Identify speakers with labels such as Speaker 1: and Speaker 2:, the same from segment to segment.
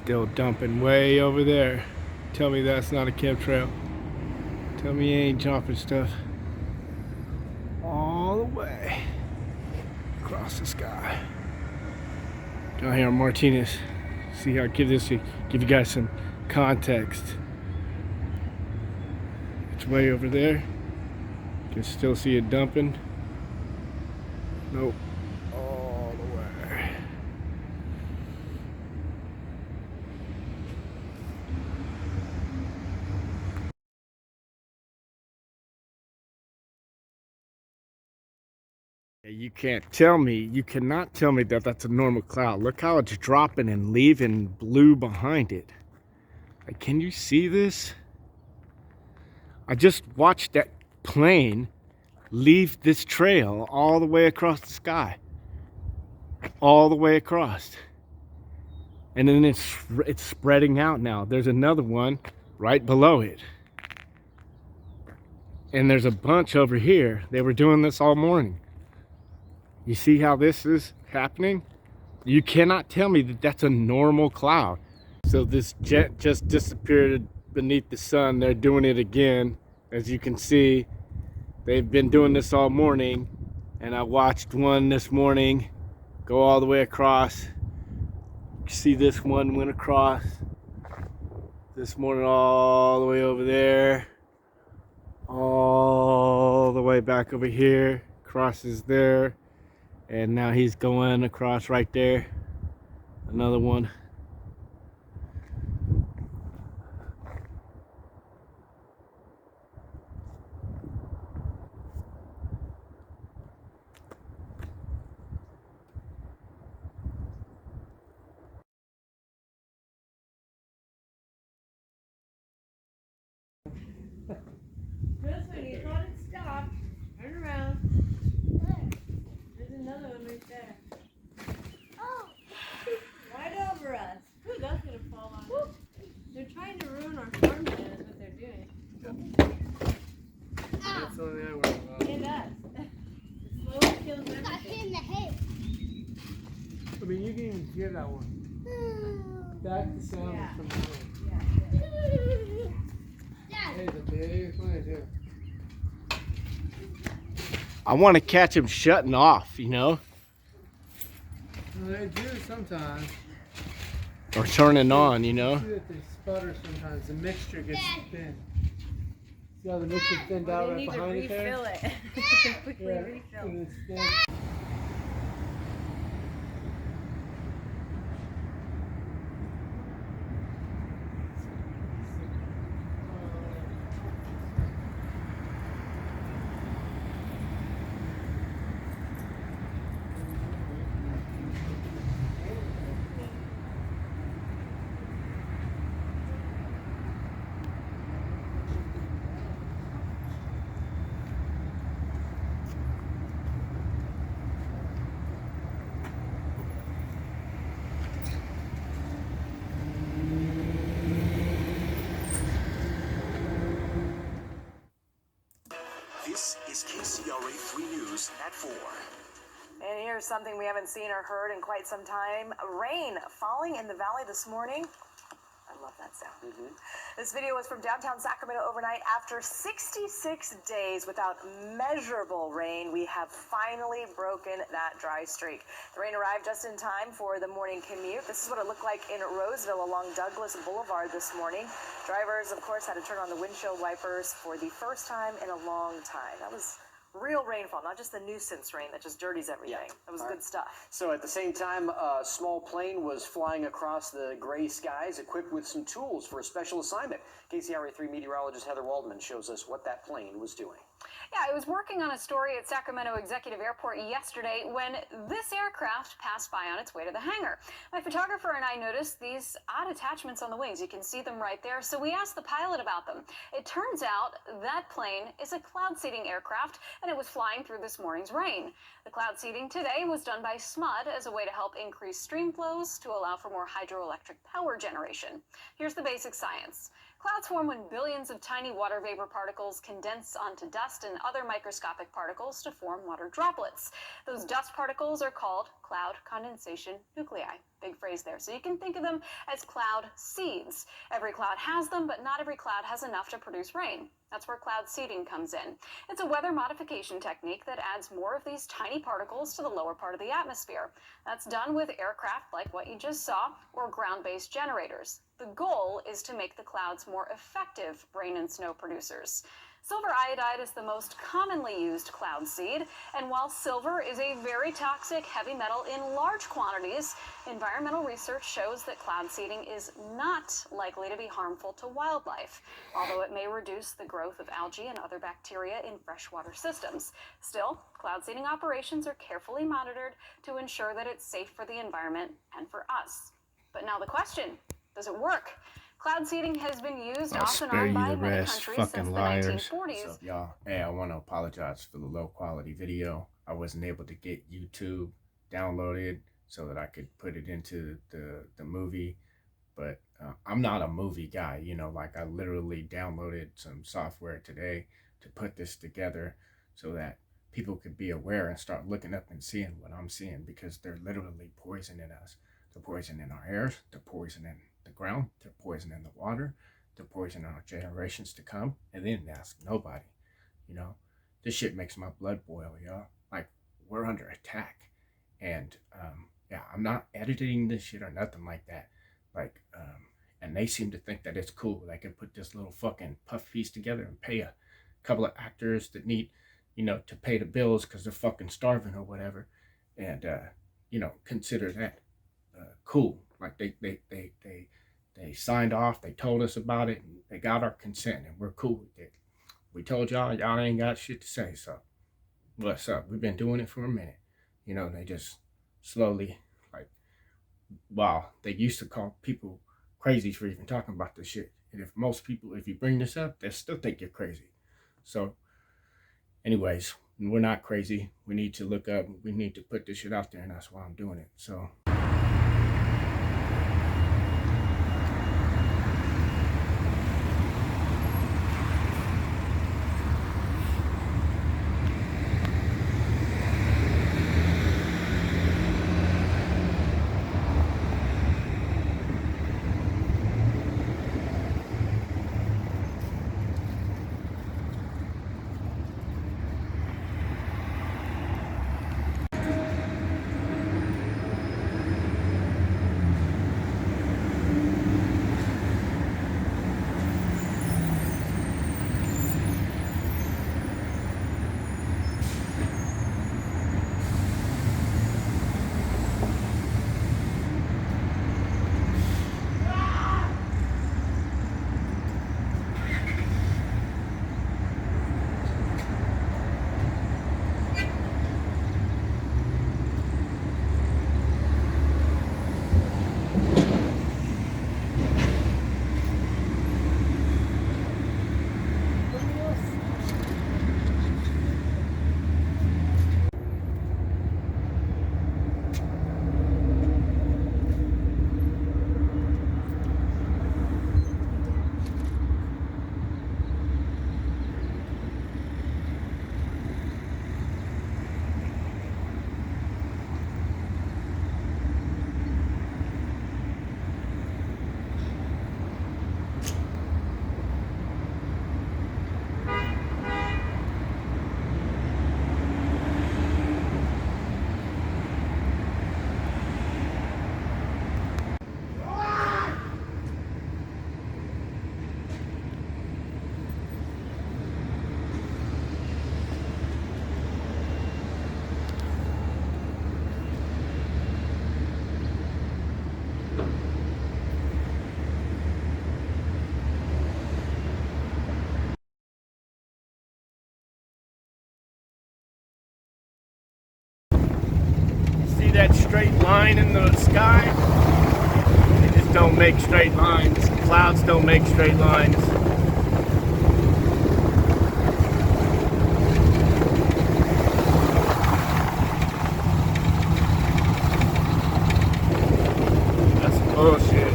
Speaker 1: Still dumping way over there. Tell me that's not a chemtrail. Tell me you ain't jumping stuff all the way across the sky. Down here on Martinez. See how I give you guys some context. It's way over there. You can still see it dumping. Nope. All the way. You can't tell me, you cannot tell me that that's a normal cloud. Look how it's dropping and leaving blue behind it. Like, can you see this? I just watched that plane leave this trail all the way across the sky. All the way across. And then it's spreading out now. There's another one right below it. And there's a bunch over here. They were doing this all morning. You see how this is happening? You cannot tell me that that's a normal cloud. So this jet just disappeared beneath the sun. They're doing it again. As you can see, they've been doing this all morning. And I watched one this morning go all the way across. You see this one went across this morning all the way over there. All the way back over here. Crosses there. And now he's going across right there. Another one.
Speaker 2: Just when you thought it stopped, turn around. There's another one right there. Oh! Right over us. Ooh, that's gonna fall on us. They're trying to ruin our farmland, is what they're doing.
Speaker 1: That's the only I worry about.
Speaker 2: It does. It slowly kills everything.
Speaker 3: In the head.
Speaker 1: I mean, you can even hear that one. That's the sound
Speaker 2: Yeah.
Speaker 1: from the wind. Hey, the biggest one is here. I want to catch him shutting off, you know?
Speaker 4: Well, they do sometimes.
Speaker 1: Or turning on, you know?
Speaker 4: You see that they sputter sometimes. The mixture gets thin. See how the mixture thinned out
Speaker 2: They
Speaker 4: right
Speaker 2: need to
Speaker 4: behind it there?
Speaker 2: refill it. Quickly refill.
Speaker 4: And it's thin.
Speaker 5: This is KCRA 3 News at 4.
Speaker 6: And here's something we haven't seen or heard in quite some time. Rain falling in the valley this morning. I love that sound. This video was from downtown Sacramento overnight. After 66 days without measurable rain, we have finally broken that dry streak. The rain arrived just in time for the morning commute. This is what it looked like in Roseville along Douglas Boulevard this morning. Drivers, of course, had to turn on the windshield wipers for the first time in a long time. That was real rainfall, not just the nuisance rain that just dirties everything.
Speaker 7: Yeah.
Speaker 6: That was good stuff.
Speaker 7: So at the same time, a small plane was flying across the gray skies, equipped with some tools for a special assignment. KCRA 3 meteorologist Heather Waldman shows us what that plane was doing.
Speaker 8: Yeah, I was working on a story at Sacramento Executive Airport yesterday when this aircraft passed by on its way to the hangar. My photographer and I noticed these odd attachments on the wings. You can see them right there. So we asked the pilot about them. It turns out that plane is a cloud seeding aircraft, and it was flying through this morning's rain. The cloud seeding today was done by SMUD as a way to help increase stream flows to allow for more hydroelectric power generation. Here's the basic science. Clouds form when billions of tiny water vapor particles condense onto dust and other microscopic particles to form water droplets. Those dust particles are called cloud condensation nuclei. Big phrase there. So you can think of them as cloud seeds. Every cloud has them, but not every cloud has enough to produce rain. That's where cloud seeding comes in. It's a weather modification technique that adds more of these tiny particles to the lower part of the atmosphere. That's done with aircraft like what you just saw, or ground-based generators. The goal is to make the clouds more effective rain and snow producers. Silver iodide is the most commonly used cloud seed, and while silver is a very toxic heavy metal in large quantities, environmental research shows that cloud seeding is not likely to be harmful to wildlife, although it may reduce the growth of algae and other bacteria in freshwater systems. Still, cloud seeding operations are carefully monitored to ensure that it's safe for the environment and for us. But now the question, does it work? Cloud seeding has been used
Speaker 1: I'll
Speaker 8: off and
Speaker 1: spare
Speaker 8: on
Speaker 1: you
Speaker 8: by
Speaker 1: the
Speaker 8: many
Speaker 1: rest,
Speaker 8: countries since
Speaker 1: fucking
Speaker 8: the
Speaker 1: liars.
Speaker 8: 1940s.
Speaker 1: What's up, y'all? Hey, I want to apologize for the low quality video. I wasn't able to get YouTube downloaded so that I could put it into the movie. But I'm not a movie guy, you know, like I literally downloaded some software today to put this together so that people could be aware and start looking up and seeing what I'm seeing, because they're literally poisoning us. They're poisoning our air, they're poisoning the ground, they're poisoning the water, they're poisoning our generations to come, and then ask nobody. You know, this shit makes my blood boil, y'all. Like, we're under attack. And yeah, I'm not editing this shit or nothing like that. Like, and they seem to think that it's cool. They can put this little fucking puff piece together and pay a couple of actors that need, you know, to pay the bills because they're fucking starving or whatever, and you know, consider that cool. Like they signed off, they told us about it, and they got our consent, and we're cool with it. We told y'all ain't got shit to say, so what's up? We've been doing it for a minute. You know, they just slowly, like, wow, they used to call people crazy for even talking about this shit. And if most people, if you bring this up, they still think you're crazy. So anyways, we're not crazy. We need to look up, we need to put this shit out there, and that's why I'm doing it. So see that straight line in the sky? They just don't make straight lines. Clouds don't make straight lines. That's bullshit.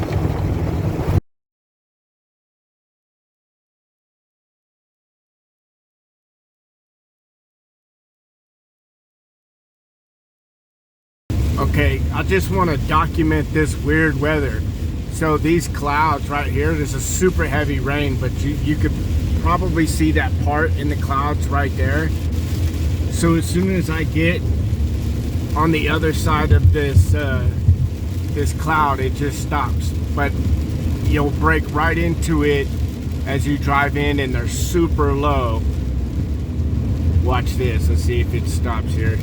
Speaker 1: Okay, I just want to document this weird weather. So these clouds right here, there's a super heavy rain, but you could probably see that part in the clouds right there. So as soon as I get on the other side of this this cloud, it just stops. But you'll break right into it as you drive in, and they're super low. Watch this. Let's see if it stops here.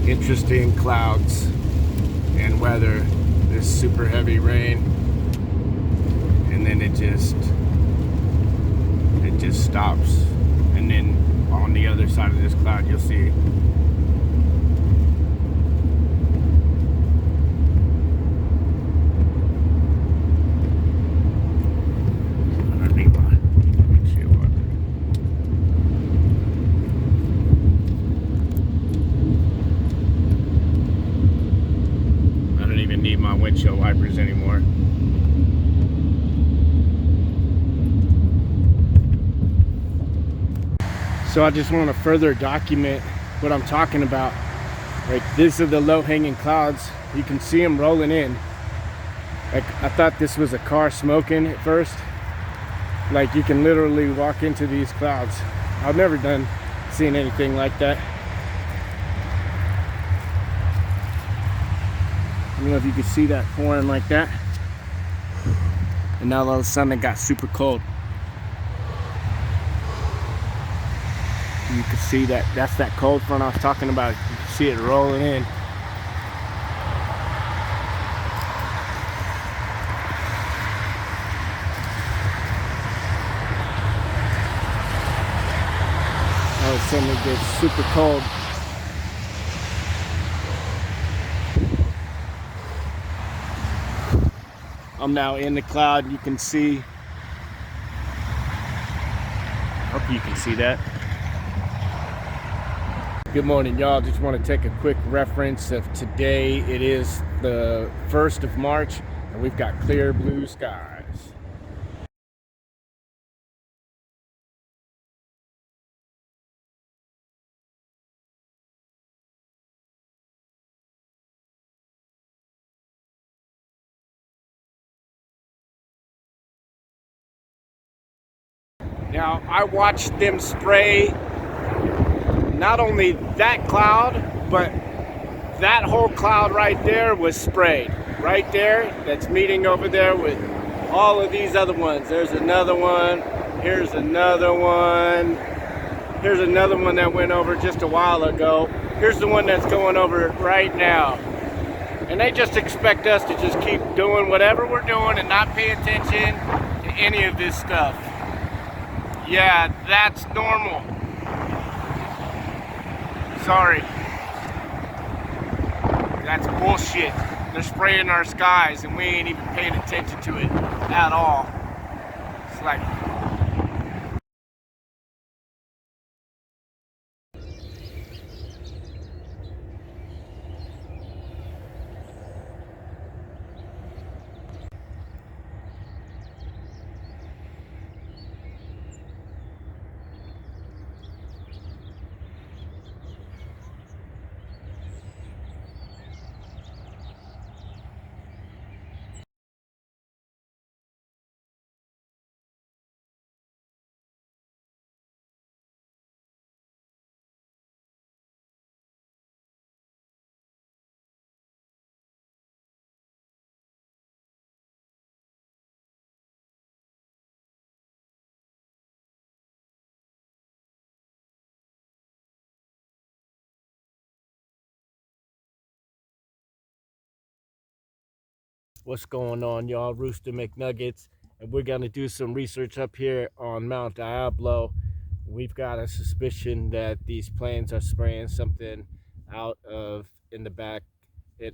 Speaker 1: Interesting clouds and weather. This super heavy rain, and then it just stops, and then on the other side of this cloud you'll see my windshield wipers anymore. So I just want to further document what I'm talking about. Like, these are the low-hanging clouds. You can see them rolling in. Like, I thought this was a car smoking at first. Like, you can literally walk into these clouds. I've never seen anything like that. I don't know if you could see that pouring like that. And now all of a sudden it got super cold. You can see that. That's that cold front I was talking about. You can see it rolling in. All of a sudden it gets super cold. I'm now in the cloud. You can see. Hope you can see that. Good morning, y'all. Just want to take a quick reference of today. It is the 1st of March, and we've got clear blue skies. Now, I watched them spray not only that cloud, but that whole cloud right there was sprayed. Right there, that's meeting over there with all of these other ones. There's another one, here's another one, here's another one that went over just a while ago. Here's the one that's going over right now. And they just expect us to just keep doing whatever we're doing and not pay attention to any of this stuff. Yeah, that's normal. Sorry. That's bullshit. They're spraying our skies and we ain't even paying attention to it at all. It's like, what's going on, y'all? Rooster McNuggets, and we're gonna do some research up here on Mount Diablo. We've got a suspicion that these planes are spraying something out of in the back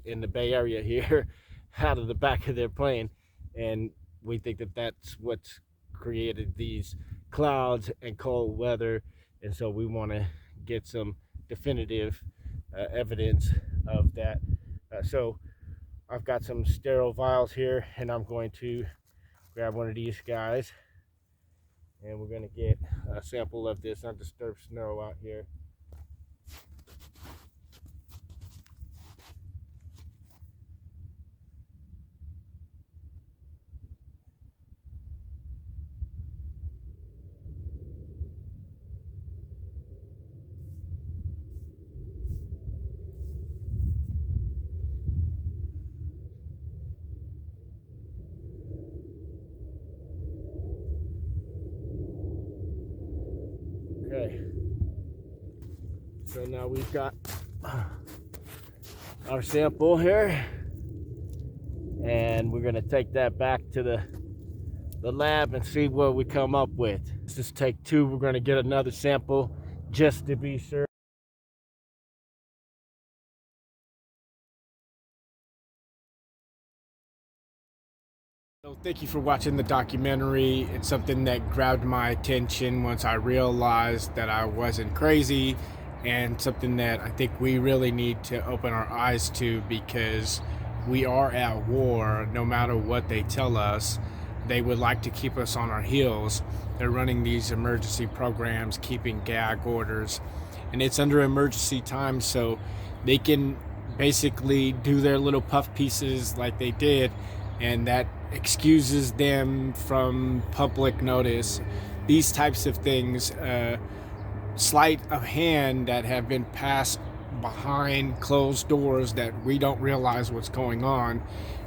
Speaker 1: in the Bay Area here, out of the back of their plane, and we think that that's what's created these clouds and cold weather, and so we want to get some definitive evidence of that. So I've got some sterile vials here, and I'm going to grab one of these guys, and we're going to get a sample of this undisturbed snow out here. Okay, so now we've got our sample here, and we're going to take that back to the lab and see what we come up with. This is take 2. We're going to get another sample just to be sure. So thank you for watching the documentary. It's something that grabbed my attention once I realized that I wasn't crazy, and something that I think we really need to open our eyes to, because we are at war. No matter what they tell us, they would like to keep us on our heels. They're running these emergency programs, keeping gag orders, and it's under emergency time, so they can basically do their little puff pieces like they did, and that excuses them from public notice. These types of things, sleight of hand that have been passed behind closed doors, that we don't realize what's going on,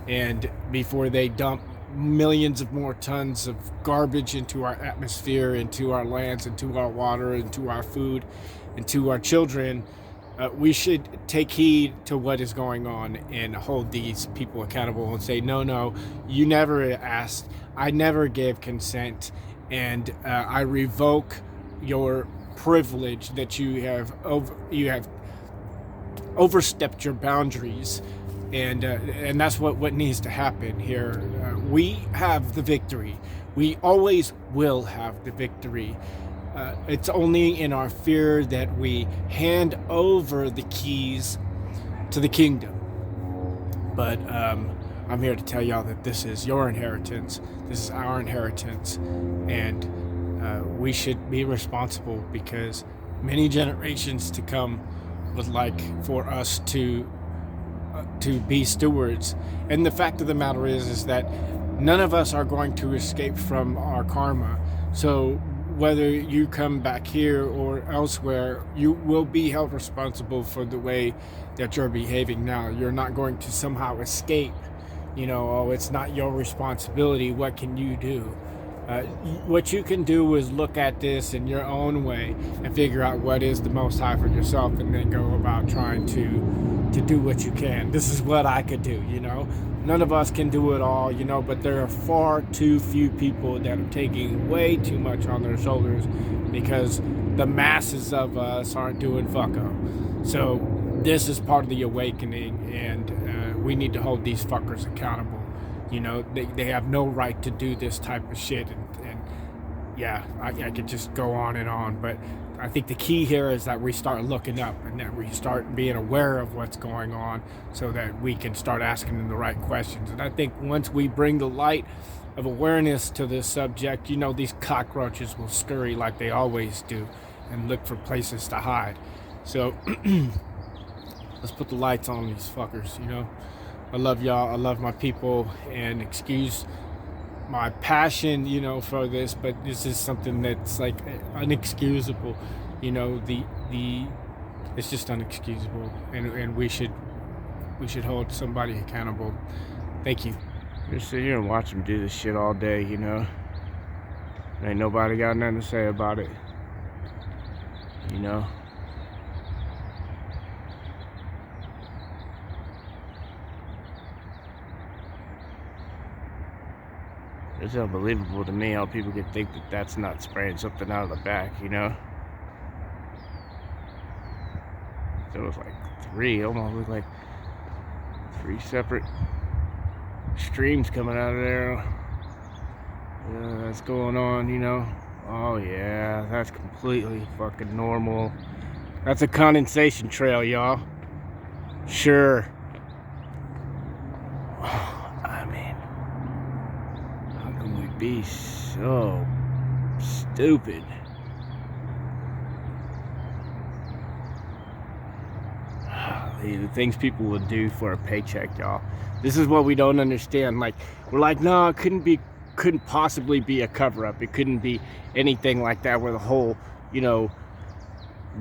Speaker 1: and before they dump millions of more tons of garbage into our atmosphere, into our lands, into our water, into our food, into our children, we should take heed to what is going on and hold these people accountable and say, no, you never asked, I never gave consent, and I revoke your privilege that you have overstepped your boundaries, and that's what needs to happen here. We have the victory. We always will have the victory. It's only in our fear that we hand over the keys to the kingdom. But I'm here to tell y'all that this is your inheritance. This is our inheritance, and we should be responsible, because many generations to come would like for us to be stewards. And the fact of the matter is that none of us are going to escape from our karma. So whether you come back here or elsewhere, you will be held responsible for the way that you're behaving now. You're not going to somehow escape. It's not your responsibility. What can you do? What you can do is look at this in your own way and figure out what is the most high for yourself, and then go about trying to do what you can. This is what I could do, None of us can do it all, but there are far too few people that are taking way too much on their shoulders, because the masses of us aren't doing fucko. So this is part of the awakening, and we need to hold these fuckers accountable. They have no right to do this type of shit, and yeah, I could just go on, but I think the key here is that we start looking up, and that we start being aware of what's going on, so that we can start asking them the right questions. And I think once we bring the light of awareness to this subject, these cockroaches will scurry like they always do and look for places to hide. So let's put the lights on these fuckers. I love y'all, I love my people, and excuse my passion, for this, but this is something that's like unexcusable. It's just unexcusable, and we should hold somebody accountable. Thank you. Just sit here and watch them do this shit all day, Ain't nobody got nothing to say about it, It's unbelievable to me how people can think that that's not spraying something out of the back, There was like almost looked like 3 separate streams coming out of there. That's going on, you know. Oh yeah, that's completely fucking normal. That's a condensation trail, y'all. Sure. I mean, how can we be so stupid? The things people will do for a paycheck, y'all. This is what we don't understand. Like, we're like, no, it couldn't possibly be a cover-up. It couldn't be anything like that where the whole, you know,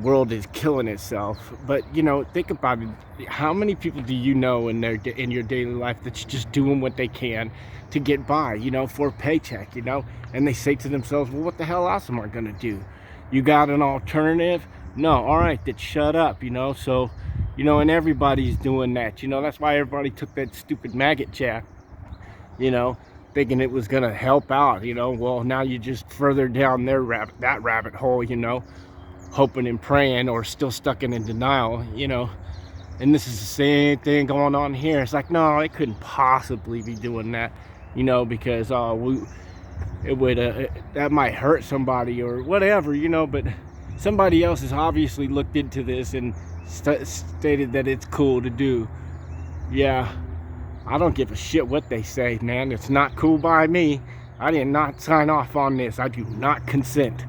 Speaker 1: world is killing itself. But, you know, think about it. How many people do you know in your daily life that's just doing what they can to get by, you know, for a paycheck, you know? And they say to themselves, well, what the hell else am I gonna do? You got an alternative? No. All right, then shut up, you know? So, you know, and everybody's doing that, you know? That's why everybody took that stupid maggot jab, you know, thinking it was gonna help out, you know? Well, now you're just further down that rabbit hole, you know, hoping and praying, or still stuck in denial, you know? And this is the same thing going on here. It's like, no, it couldn't possibly be doing that, you know, because it would that might hurt somebody or whatever, you know. But somebody else has obviously looked into this and stated that it's cool to do. Yeah, I don't give a shit what they say, man. It's not cool by me. I did not sign off on this. I do not consent.